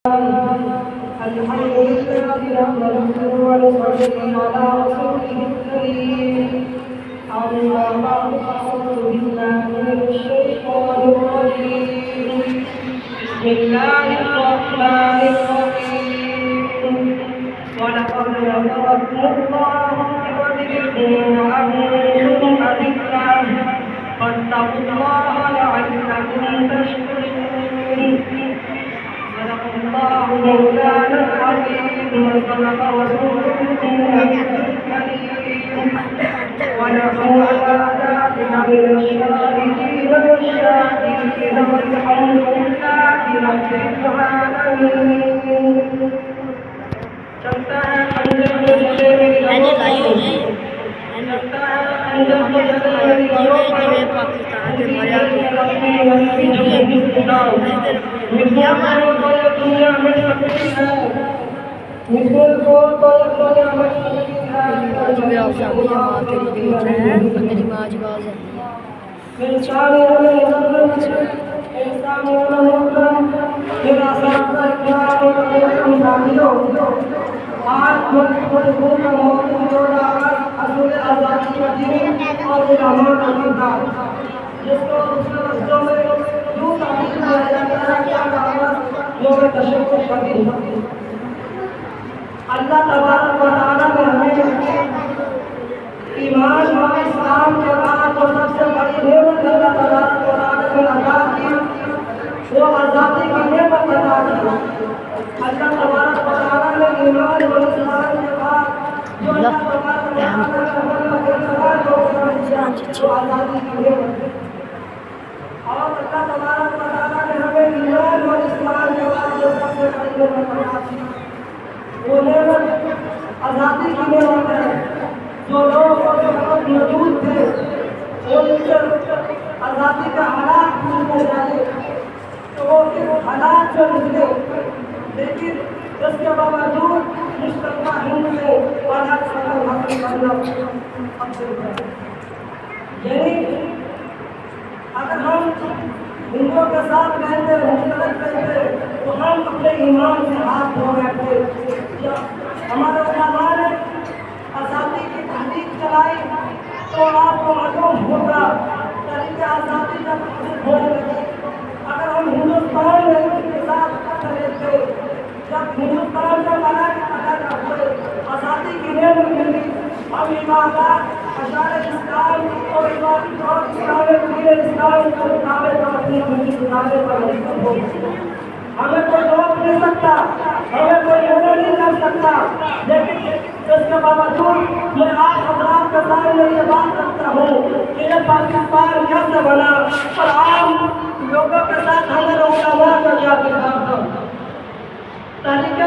الحمد لله نحمده ونصلي على رسوله الكريم. أما بعد فأعوذ بالله من الشيطان الرجيم. بسم الله الرحمن الرحيم. ولقد نصركم الله ببدر وأنتم أذلة فاتقوا الله لعلكم تشكرون. صدق الله مولانا العظيم وصدق رسوله النبي الكريم. ونحن على ذلك من الشاهدين والشاكرين والحمد لله رب العالمين. چلتا ہے انجم کو جلے میری لبوں پر، چلتا ہے انجم کو جلے میری لبوں پر، دنیا میں سکتی ہے، مجھے کو تو دنیا میں سکتی ہے. انسانیوں میں عزت، انسانیوں میں محترم، میرا ساتھ اکرام اور اکرم ساتھیوں، آج ملک کا موضوع جو رہا اصول آزادی کا دین اور علماء کا کردار، جس کو دوسرے لفظوں میں یوں تعبیر کیا جاتا ہے کیا کہا یوم تشکر کا دن. اللہ تبارک و تعالیٰ نے ہمیں ایمان اور اسلام کے بعد جو سب سے بڑی نعمت اللہ تبارک و تعالیٰ نے عطا کی وہ آزادی کی نعمت عطا کی. اللہ تبارک و تعالیٰ نے ایمان اور اسلام کے بعد جو اللہ تبارک و تعالیٰ نے جو آزادی کی نعمت ہے، اور اللہ تبارک و تعالیٰ نے ہمیں ایمان اور اسلام کے بعد جو سب سے بڑی نعمت عطا کی وہ نعمت آزادی کی نعمت ہے. جو لوگ اس وقت موجود تھے وہ ان سے آزادی کا حالات پوچھنا چاہیے تو وہ اس حالات سے نکلے، لیکن اس کے باوجود مشترکہ ہند میں آزاد حاصل کرنا حاصل کرنا. یعنی اگر ہم ہندوؤں کے ساتھ رہتے مشترک رہتے تو ہم اپنے ایمان سے ہاتھ دھو بیٹھتے. ہمارے علماء نے آزادی کی تحریک چلائی تو آپ کو معلوم ہوگا تحریک آزادی کا مقصد ہونے لگے. اگر ہم ہندوستان میں ان کے ساتھ رہتے، جب ہندوستان میں بنا کے پیدا ہوئے آزادی کی نعمت ملی، ہم عبادات اشعار اسلام اور عبادت اور اسلام کے مطابق اپنی کتابیں پر لکھت ہو. ہمیں کوئی روک نہیں سکتا، ہمیں کوئی منع نہیں کر سکتا، لیکن اس کے باوجود میں آج حضرات کے سامنے یہ بات رکھتا ہوں کہ یہ پاکستان کیسے بنا اور عام لوگوں کے ساتھ ہمارے علماء کا کیا کردار تھا. تحریک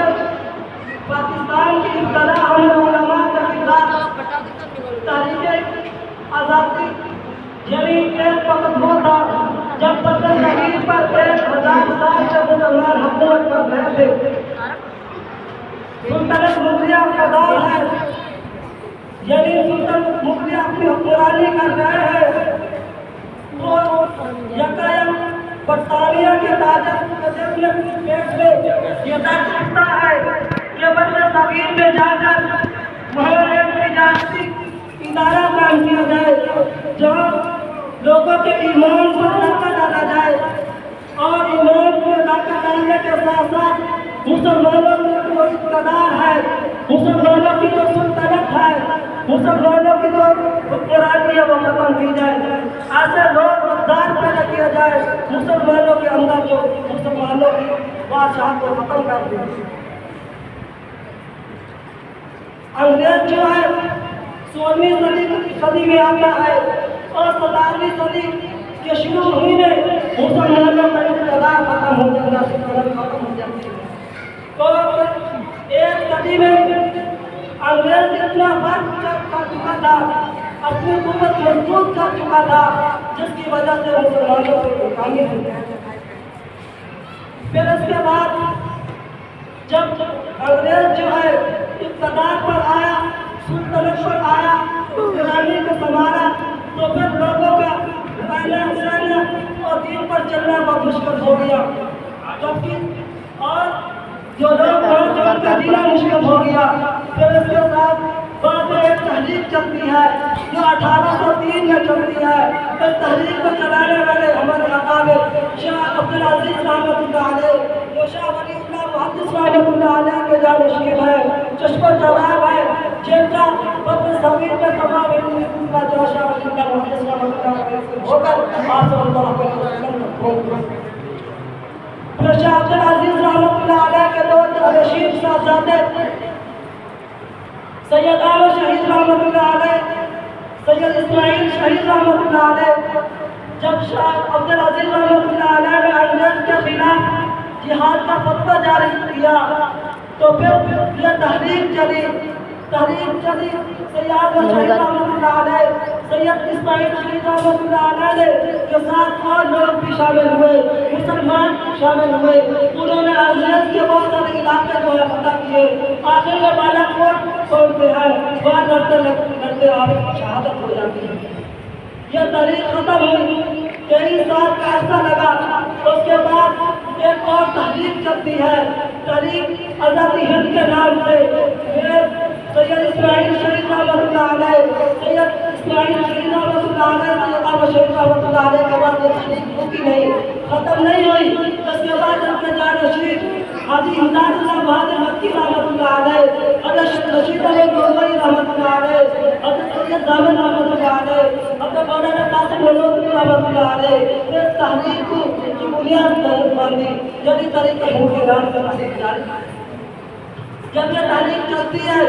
پاکستان کی ابتدا ہمارے علماء کا کردار. تحریک آزادی یعنی ایک وقت وہ تھا جب تک شہید پر 1000 سال سے مسلمان حکومت کر رہے تھے. سلطنت مغلیہ کا دور ہے، یعنی سلطنت مغلیہ اپنی حکمرانی کر رہے ہیں تو یکایم برطانیہ کے تاجر پیٹ میں یہ درد اٹھتا ہے کہ بر صغیر میں جا کر وہاں ایک تجارتی ادارہ قائم کیا جائے جہاں لوگوں کے ایمان پر ڈاکہ ڈالا جائے، اور ایمان پر ڈاکہ ڈالنے کے ساتھ ساتھ مسلمانوں کی جو اقتدار ہے، مسلمانوں کی جو سلطنت ہے، مسلمانوں کی جو حکمرانی ہے وہ ختم کی جائے. ایسے لوگ غدار پیدا کیا جائے مسلمانوں کے اندر جو مسلمانوں کی بادشاہ کو ختم کر دیا. انگریز جو ہے 16ویں صدی میں آتا ہے اور 17ویں صدی کے شروع ہونے مسلمانوں کا اقتدار ختم ہو جاتا ہے، سلطنت ختم ہو جاتی ہے. تو ایک صدی میں انگریز اتنا فرق کر چکا تھا، اپنی قوت محسوس کر چکا تھا، جس کی وجہ سے مسلمانوں کو ناکامی ہوئی. پھر اس کے بعد جب انگریز جو ہے اقتدار پر آیا، سلطنت پر آیا، حکمرانی کو سنبھالا، تو پھر لوگوں کا رہنا سہنا اور دین پر چلنا بہت مشکل ہو گیا. اور جو لوگ وہاں سے ان کا جینا مشکل ہو گیا. پھر اس کے ساتھ بعد میں ایک تحریک چلتی ہے جو 1803 میں چلتی ہے. اس تحریک کو چلانے والے ہمارے اکابر شاہ عبدالعزیز رحمۃ اللہ علیہ، جو شاہ ولی اللہ محدث رحمۃ اللہ علیہ کے جانشین ہے، چشم جواب ہے، جن کا پتر زمین میں تمام علم کا جو شاہ ولی اللہ محدث رحمۃ اللہ علیہ سے ہو کر آپ صلی اللہ علیہ وسلم کو پھر شاہ عبدالعزیز رحمۃ اللہ علیہ کے دو جانشین صاحبزادے سید احمد شہید رحمۃ اللہ علیہ، سید اسماعیل شہید رحمۃ اللہ علیہ، جب شاہ عبدالعزیز رحمۃ اللہ علیہ نے انگریز کے خلاف جہاد کا فتویٰ جاری کیا تو پھر یہ تحریک چلی. سید احمد شہید رحمۃ اللہ علیہ، سید اسماعیل شہید رحمۃ اللہ علیہ کے ساتھ اور لوگ بھی شامل ہوئے، مسلمان شامل ہوئے. انہوں نے انگریز کے بہت سارے علاقے جو ہے فتح کیے. آخر میں بالا کوٹ چھوڑتے ہیں، وہاں لڑتے آپ شہادت ہو جاتی ہے. یہ تحریک ختم ہوئی، کئی سال کا عرصہ لگا. اس کے بعد ایک اور تحریک چلتی ہے، تحریک آزادی ہند کے نام سے. سید اسماعیل شہید رحمۃ اللہ علیہ، سید اسماعیل شہید رحمۃ اللہ علیہ، سید احمد شہید رحمۃ اللہ علیہ کے بعد یہ تحریک رکی نہیں، ختم نہیں ہوئی. اس کے بعد ان کے جانشین حاجی ہدایت اللہ بہادر مکی رحمۃ اللہ علیہ، حضرت رشید علی گولوی رحمۃ اللہ علیہ، حضرت سید دامن رحمۃ اللہ علیہ، حضرت مولانا قاسم نانوتوی رحمۃ اللہ علیہ. اس تحریک کی بنیاد باندھی جدید طریقے ہند کے نام سے تحریک جاری. جب یہ تحریک چلتی ہے،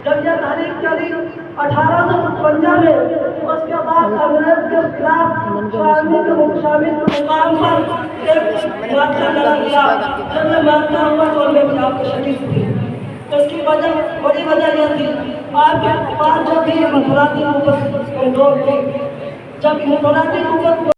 جب یہ تحریک چلی 1855 میں، اس کے بعد انگریز کے خلاف شامی کے مقام پر ایک مارچہ لڑا گیا. جب یہ مارچہ ہوا تو ان میں بھی آپ کو شدید تھی. اس کی بڑی وجہ یہ تھی آپ کے پاس جو بھی انفرادی قوت کمزور تھی. جب انفرادی قوت